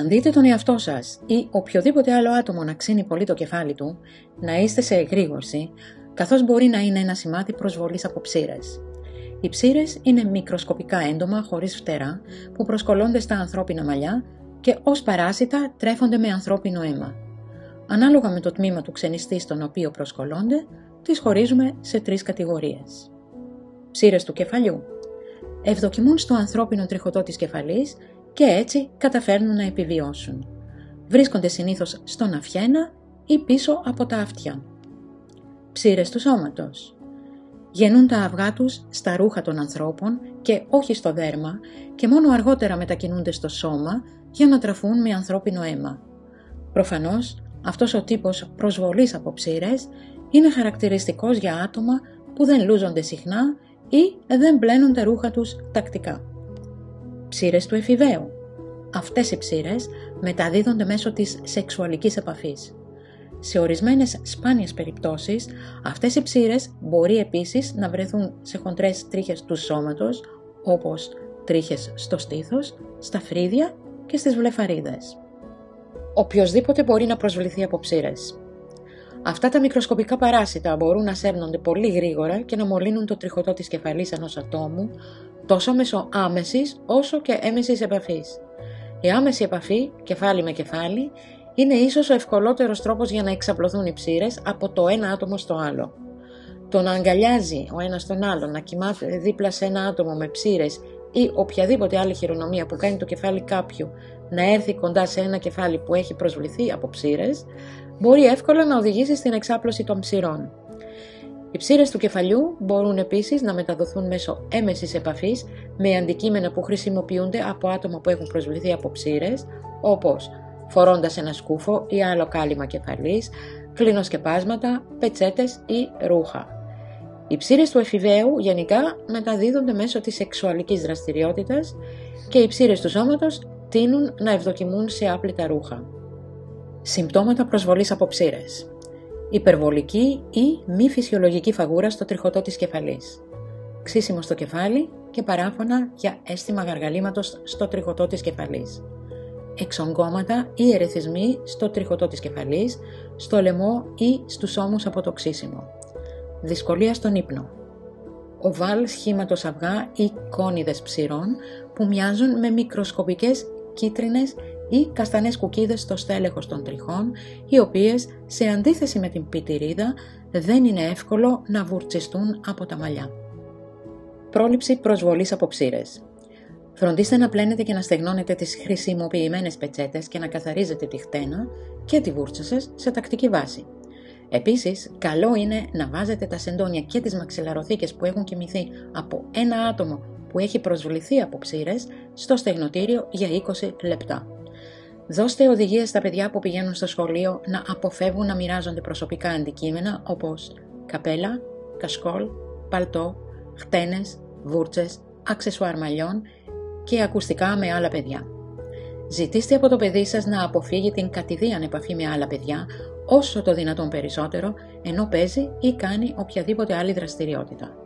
Αν δείτε τον εαυτό σας ή οποιοδήποτε άλλο άτομο να ξύνει πολύ το κεφάλι του, να είστε σε εγρήγορση, καθώς μπορεί να είναι ένα σημάδι προσβολής από ψήρες. Οι ψήρες είναι μικροσκοπικά έντομα χωρίς φτερά που προσκολώνται στα ανθρώπινα μαλλιά και ως παράσιτα τρέφονται με ανθρώπινο αίμα. Ανάλογα με το τμήμα του ξενιστή στον οποίο προσκολώνται, τις χωρίζουμε σε 3 κατηγορίες. Ψήρες του κεφαλιού. Ευδοκιμούν στο ανθρώπινο τριχωτό της κεφαλής και έτσι καταφέρνουν να επιβιώσουν. Βρίσκονται συνήθως στον αυχένα ή πίσω από τα αυτιά. Ψήρες του σώματος. Γεννούν τα αυγά τους στα ρούχα των ανθρώπων και όχι στο δέρμα και μόνο αργότερα μετακινούνται στο σώμα για να τραφούν με ανθρώπινο αίμα. Προφανώς, αυτός ο τύπος προσβολής από ψήρες είναι χαρακτηριστικός για άτομα που δεν λούζονται συχνά ή δεν πλένουν τα ρούχα τους τακτικά. Ψήρες του εφηβαίου. Αυτές οι ψήρες μεταδίδονται μέσω της σεξουαλικής επαφής. Σε ορισμένες σπάνιες περιπτώσεις, αυτές οι ψήρες μπορεί επίσης να βρεθούν σε χοντρές τρίχες του σώματος, όπως τρίχες στο στήθος, στα φρύδια και στις βλεφαρίδες. Οποιοσδήποτε μπορεί να προσβληθεί από ψήρες. Αυτά τα μικροσκοπικά παράσιτα μπορούν να σέρνονται πολύ γρήγορα και να μολύνουν το τριχωτό της κεφαλής ενός ατόμου, τόσο μέσω άμεσης όσο και έμεσης επαφής. Η άμεση επαφή, κεφάλι με κεφάλι, είναι ίσως ο ευκολότερος τρόπος για να εξαπλωθούν οι ψήρες από το ένα άτομο στο άλλο. Το να αγκαλιάζει ο ένας τον άλλον, να κοιμάται δίπλα σε ένα άτομο με ψήρες ή οποιαδήποτε άλλη χειρονομία που κάνει το κεφάλι κάποιου να έρθει κοντά σε ένα κεφάλι που έχει προσβληθεί από ψήρες, μπορεί εύκολα να οδηγήσει στην εξάπλωση των ψηρών. Οι ψήρες του κεφαλιού μπορούν επίσης να μεταδοθούν μέσω έμεσης επαφής με αντικείμενα που χρησιμοποιούνται από άτομα που έχουν προσβληθεί από ψήρες, όπως φορώντας ένα σκούφο ή άλλο κάλυμα κεφαλής, κλινοσκεπάσματα, πετσέτες ή ρούχα. Οι ψήρες του εφηβαίου γενικά μεταδίδονται μέσω της σεξουαλικής δραστηριότητας και οι ψήρες του σώματος τείνουν να ευδοκιμούν σε άπλυτα ρούχα. Συμπτώματα προσβολής από ψήρες. Υπερβολική ή μη φυσιολογική φαγούρα στο τριχωτό της κεφαλής. Ξύσιμο στο κεφάλι και παράφωνα για αίσθημα γαργαλήματος στο τριχωτό της κεφαλής. Εξογκώματα ή ερεθισμοί στο τριχωτό της κεφαλής, στο λαιμό ή στους ώμους από το ξύσιμο. Δυσκολία στον ύπνο. Οβάλ σχήματος αυγά ή κόνιδες ψηρών που μοιάζουν με μικροσκοπικές κίτρινες ή καστανές κουκίδες στο στέλεχος των τριχών, οι οποίες, σε αντίθεση με την πιτηρίδα, δεν είναι εύκολο να βουρτσιστούν από τα μαλλιά. Πρόληψη προσβολής από ψήρες. Φροντίστε να πλένετε και να στεγνώνετε τις χρησιμοποιημένες πετσέτες και να καθαρίζετε τη χτένα και τη βούρτσα σας σε τακτική βάση. Επίσης, καλό είναι να βάζετε τα σεντόνια και τις μαξιλαροθήκες που έχουν κοιμηθεί από ένα άτομο που έχει προσβληθεί από ψήρες στο στεγνοτήριο για 20 λεπτά. Δώστε οδηγίες στα παιδιά που πηγαίνουν στο σχολείο να αποφεύγουν να μοιράζονται προσωπικά αντικείμενα όπως καπέλα, κασκόλ, παλτό, χτένες, βούρτσες, αξεσουάρ μαλλιών και ακουστικά με άλλα παιδιά. Ζητήστε από το παιδί σας να αποφύγει την κατηδίαν επαφή με άλλα παιδιά όσο το δυνατόν περισσότερο, ενώ παίζει ή κάνει οποιαδήποτε άλλη δραστηριότητα.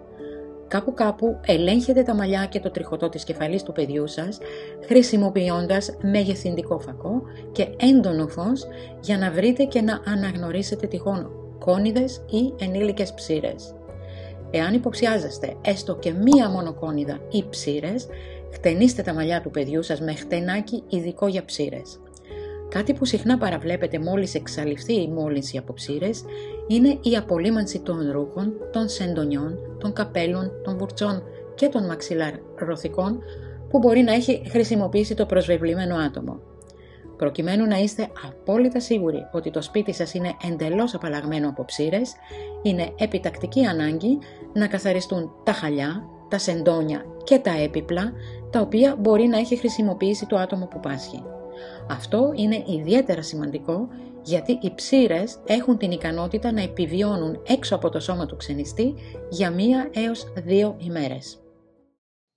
Κάπου ελέγχετε τα μαλλιά και το τριχωτό της κεφαλής του παιδιού σας, χρησιμοποιώντας μεγεθυντικό φακό και έντονο φως για να βρείτε και να αναγνωρίσετε τυχόν κόνιδες ή ενήλικες ψήρες. Εάν υποψιάζεστε έστω και μία μόνο κόνιδα ή ψήρες, χτενίστε τα μαλλιά του παιδιού σας με χτενάκι ειδικό για ψήρες. Κάτι που συχνά παραβλέπετε μόλις εξαλειφθεί η μόλυνση από ψήρες είναι η απολύμανση των ρούχων, των σεντονιών, των καπέλων, των βουρτσών και των μαξιλαροθηκών που μπορεί να έχει χρησιμοποιήσει το προσβεβλημένο άτομο. Προκειμένου να είστε απόλυτα σίγουροι ότι το σπίτι σας είναι εντελώς απαλλαγμένο από ψήρες, είναι επιτακτική ανάγκη να καθαριστούν τα χαλιά, τα σεντόνια και τα έπιπλα, τα οποία μπορεί να έχει χρησιμοποιήσει το άτομο που πάσχει. Αυτό είναι ιδιαίτερα σημαντικό γιατί οι ψήρες έχουν την ικανότητα να επιβιώνουν έξω από το σώμα του ξενιστή για 1 έως 2 ημέρες.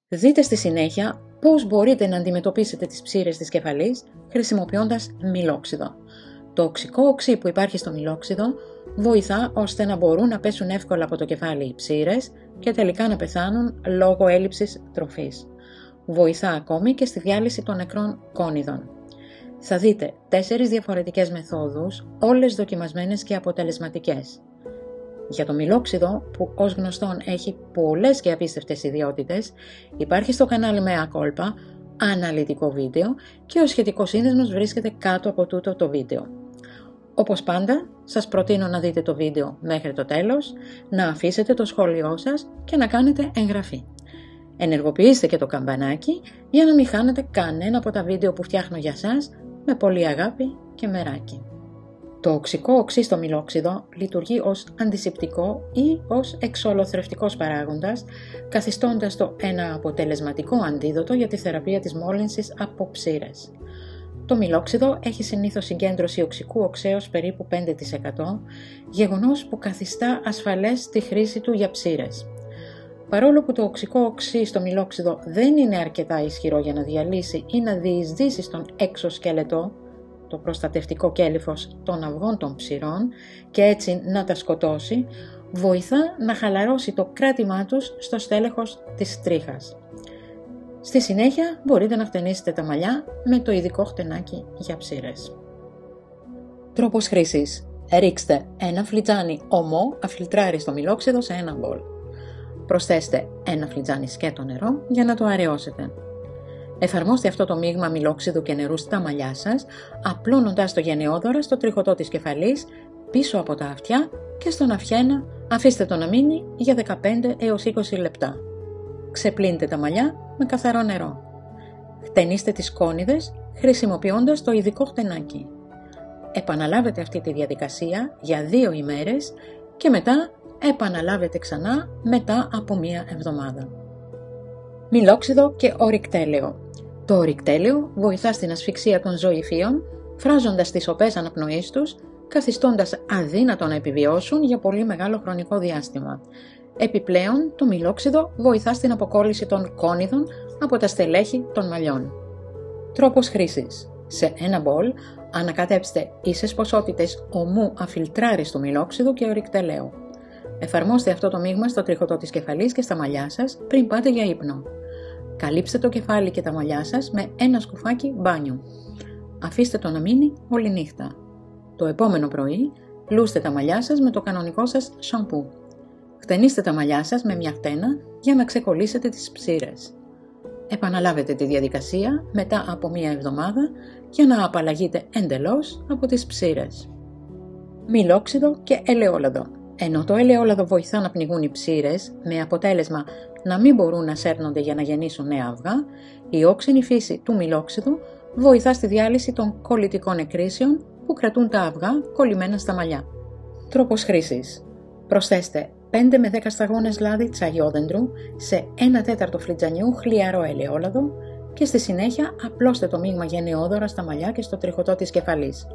Δείτε στη συνέχεια πώς μπορείτε να αντιμετωπίσετε τις ψήρες της κεφαλής χρησιμοποιώντας μιλόξιδο. Το οξικό οξύ που υπάρχει στο μιλόξιδο βοηθά ώστε να μπορούν να πέσουν εύκολα από το κεφάλι οι ψήρες και τελικά να πεθάνουν λόγω έλλειψης τροφής. Βοηθά ακόμη και στη διάλυση των νεκρών κόνιδων. Θα δείτε 4 διαφορετικές μεθόδους, όλες δοκιμασμένες και αποτελεσματικές. Για το μιλόξιδο, που ως γνωστόν έχει πολλές και απίστευτες ιδιότητες, υπάρχει στο κανάλι Mea Culpa αναλυτικό βίντεο και ο σχετικός σύνδεσμος βρίσκεται κάτω από τούτο το βίντεο. Όπως πάντα, σας προτείνω να δείτε το βίντεο μέχρι το τέλος, να αφήσετε το σχόλιο σας και να κάνετε εγγραφή. Ενεργοποιήστε και το καμπανάκι για να μην χάνετε κανένα από τα βίντεο που φτιάχνω για σας με πολύ αγάπη και μεράκι. Το οξικό οξύ στο μιλόξιδο λειτουργεί ως αντισηπτικό ή ως εξολοθρευτικός παράγοντας, καθιστώντας το ένα αποτελεσματικό αντίδοτο για τη θεραπεία της μόλυνσης από ψήρες. Το μιλόξιδο έχει συνήθως συγκέντρωση οξικού οξέως περίπου 5%, γεγονός που καθιστά ασφαλές τη χρήση του για ψήρες. Παρόλο που το οξικό οξύ στο μιλόξιδο δεν είναι αρκετά ισχυρό για να διαλύσει ή να διεισδύσει στον εξωσκελετό, το προστατευτικό κέλυφος των αυγών των ψηρών, και έτσι να τα σκοτώσει, βοηθά να χαλαρώσει το κράτημά τους στο στέλεχος της τρίχας. Στη συνέχεια μπορείτε να χτενίσετε τα μαλλιά με το ειδικό χτενάκι για ψήρες. Τρόπος χρήσης. Ρίξτε ένα φλιτζάνι ομό αφιλτράριστο μιλόξιδο σε ένα μπολ. Προσθέστε ένα φλιτζάνι σκέτο νερό για να το αραιώσετε. Εφαρμόστε αυτό το μείγμα μιλόξιδου και νερού στα μαλλιά σας, απλώνοντας το γενναιόδωρα στο τριχωτό της κεφαλής, πίσω από τα αυτιά και στον αυχένα αφήστε το να μείνει για 15 έως 20 λεπτά. Ξεπλύνετε τα μαλλιά με καθαρό νερό. Χτενίστε τις κόνιδες χρησιμοποιώντας το ειδικό χτενάκι. Επαναλάβετε αυτή τη διαδικασία για 2 ημέρες και μετά επαναλάβετε ξανά μετά από 1 εβδομάδα. Μιλόξιδο και ορυκτέλαιο. Το ορυκτέλαιο βοηθά στην ασφυξία των ζωηφίων, φράζοντας τις οπές αναπνοής τους, καθιστώντας αδύνατο να επιβιώσουν για πολύ μεγάλο χρονικό διάστημα. Επιπλέον, το μιλόξιδο βοηθά στην αποκόλληση των κόνιδων από τα στελέχη των μαλλιών. Τρόπος χρήσης. Σε ένα μπολ ανακατέψτε ίσες ποσότητες ομού αφιλτράριστου μιλόξιδου και ορυκτελαίου. Εφαρμόστε αυτό το μείγμα στο τριχωτό της κεφαλής και στα μαλλιά σας πριν πάτε για ύπνο. Καλύψτε το κεφάλι και τα μαλλιά σας με ένα σκουφάκι μπάνιου. Αφήστε το να μείνει όλη νύχτα. Το επόμενο πρωί λούστε τα μαλλιά σας με το κανονικό σας σαμπού. Χτενίστε τα μαλλιά σας με μια χτένα για να ξεκολλήσετε τις ψήρες. Επαναλάβετε τη διαδικασία μετά από 1 εβδομάδα για να απαλλαγείτε εντελώς από τις ψήρες. Μιλόξιδο και ελαιόλαδο. Ενώ το ελαιόλαδο βοηθά να πνιγούν οι ψήρες, με αποτέλεσμα να μην μπορούν να σέρνονται για να γεννήσουν νέα αυγά, η όξινη φύση του μιλόξιδου βοηθά στη διάλυση των κολλητικών εκρήσεων που κρατούν τα αυγά κολλημένα στα μαλλιά. Τρόπος χρήσης. Προσθέστε 5 με 10 σταγόνες λάδι τσαγιόδεντρου σε 1/4 φλιτζανιού χλιαρό ελαιόλαδο και στη συνέχεια απλώστε το μείγμα γενναιόδωρα στα μαλλιά και στο τριχωτό της κεφαλής.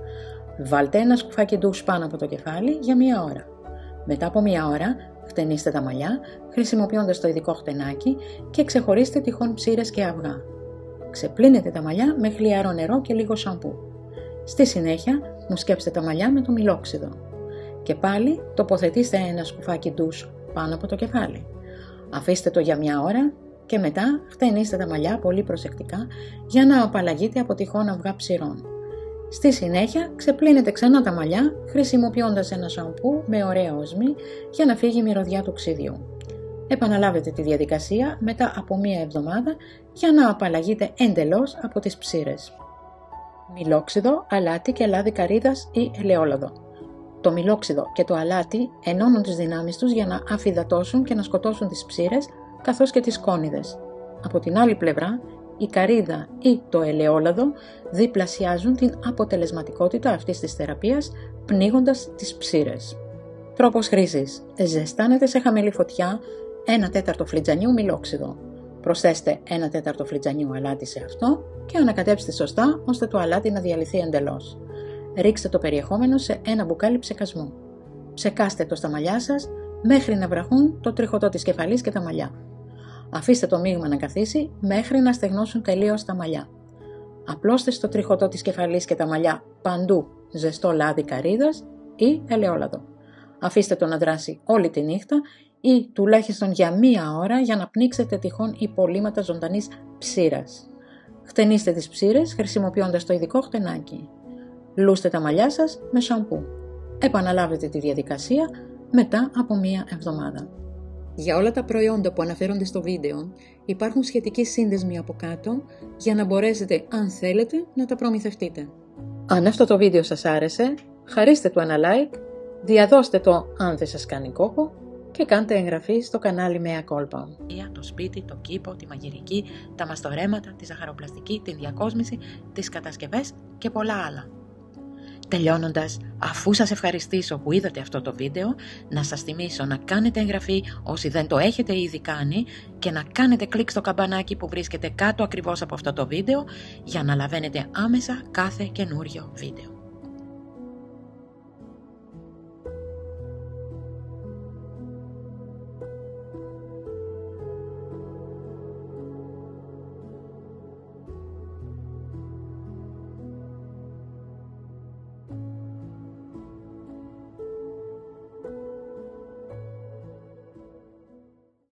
Βάλτε ένα σκουφάκι ντους πάνω από το κεφάλι για 1 ώρα. Μετά από 1 ώρα, χτενίστε τα μαλλιά χρησιμοποιώντας το ειδικό χτενάκι και ξεχωρίστε τυχόν ψήρες και αυγά. Ξεπλύνετε τα μαλλιά με χλιαρό νερό και λίγο σαμπού. Στη συνέχεια, μουσκέψτε τα μαλλιά με το μιλόξιδο. Και πάλι τοποθετήστε ένα σκουφάκι ντους πάνω από το κεφάλι. Αφήστε το για 1 ώρα και μετά χτενίστε τα μαλλιά πολύ προσεκτικά για να απαλλαγείτε από τυχόν αυγά ψηρών. Στη συνέχεια ξεπλύνετε ξανά τα μαλλιά χρησιμοποιώντας ένα σαμπού με ωραία οσμή για να φύγει η μυρωδιά του ξύδιου. Επαναλάβετε τη διαδικασία μετά από 1 εβδομάδα για να απαλλαγείτε εντελώς από τις ψήρες. Μιλόξιδο, αλάτι και λάδι καρύδας ή ελαιόλαδο. Το μιλόξιδο και το αλάτι ενώνουν τις δυνάμεις τους για να αφυδατώσουν και να σκοτώσουν τις ψήρες καθώς και τις κόνιδες. Από την άλλη πλευρά, η καρύδα ή το ελαιόλαδο διπλασιάζουν την αποτελεσματικότητα αυτής της θεραπείας πνίγοντας τις ψήρες. Τρόπος χρήσης. Ζεστάνετε σε χαμηλή φωτιά 1/4 φλιτζανιού μιλόξιδο. Προσθέστε 1/4 φλιτζανιού αλάτι σε αυτό και ανακατέψτε σωστά ώστε το αλάτι να διαλυθεί εντελώς. Ρίξτε το περιεχόμενο σε ένα μπουκάλι ψεκασμού. Ψεκάστε το στα μαλλιά σας μέχρι να βραχούν το τριχωτό της κεφαλής και τα μαλλιά. Αφήστε το μείγμα να καθίσει μέχρι να στεγνώσουν τελείως τα μαλλιά. Απλώστε στο τριχωτό της κεφαλής και τα μαλλιά παντού ζεστό λάδι καρύδας ή ελαιόλαδο. Αφήστε το να δράσει όλη τη νύχτα ή τουλάχιστον για 1 ώρα για να πνίξετε τυχόν υπολείμματα ζωντανής ψήρας. Χτενίστε τις ψήρες χρησιμοποιώντας το ειδικό χτενάκι. Λούστε τα μαλλιά σας με σαμπού. Επαναλάβετε τη διαδικασία μετά από μία εβδομάδα. Για όλα τα προϊόντα που αναφέρονται στο βίντεο υπάρχουν σχετικοί σύνδεσμοι από κάτω για να μπορέσετε, αν θέλετε, να τα προμηθευτείτε. Αν αυτό το βίντεο σας άρεσε, χαρίστε του ένα like, διαδώστε το αν δεν σας κάνει κόπο και κάντε εγγραφή στο κανάλι Mea Culpa. Το σπίτι, το κήπο, τη μαγειρική, τα μαστορέματα, τη ζαχαροπλαστική, την διακόσμηση, τις κατασκευές και πολλά άλλα. Τελειώνοντας, αφού σας ευχαριστήσω που είδατε αυτό το βίντεο, να σας θυμίσω να κάνετε εγγραφή όσοι δεν το έχετε ήδη κάνει και να κάνετε κλικ στο καμπανάκι που βρίσκεται κάτω ακριβώς από αυτό το βίντεο για να λαβαίνετε άμεσα κάθε καινούριο βίντεο.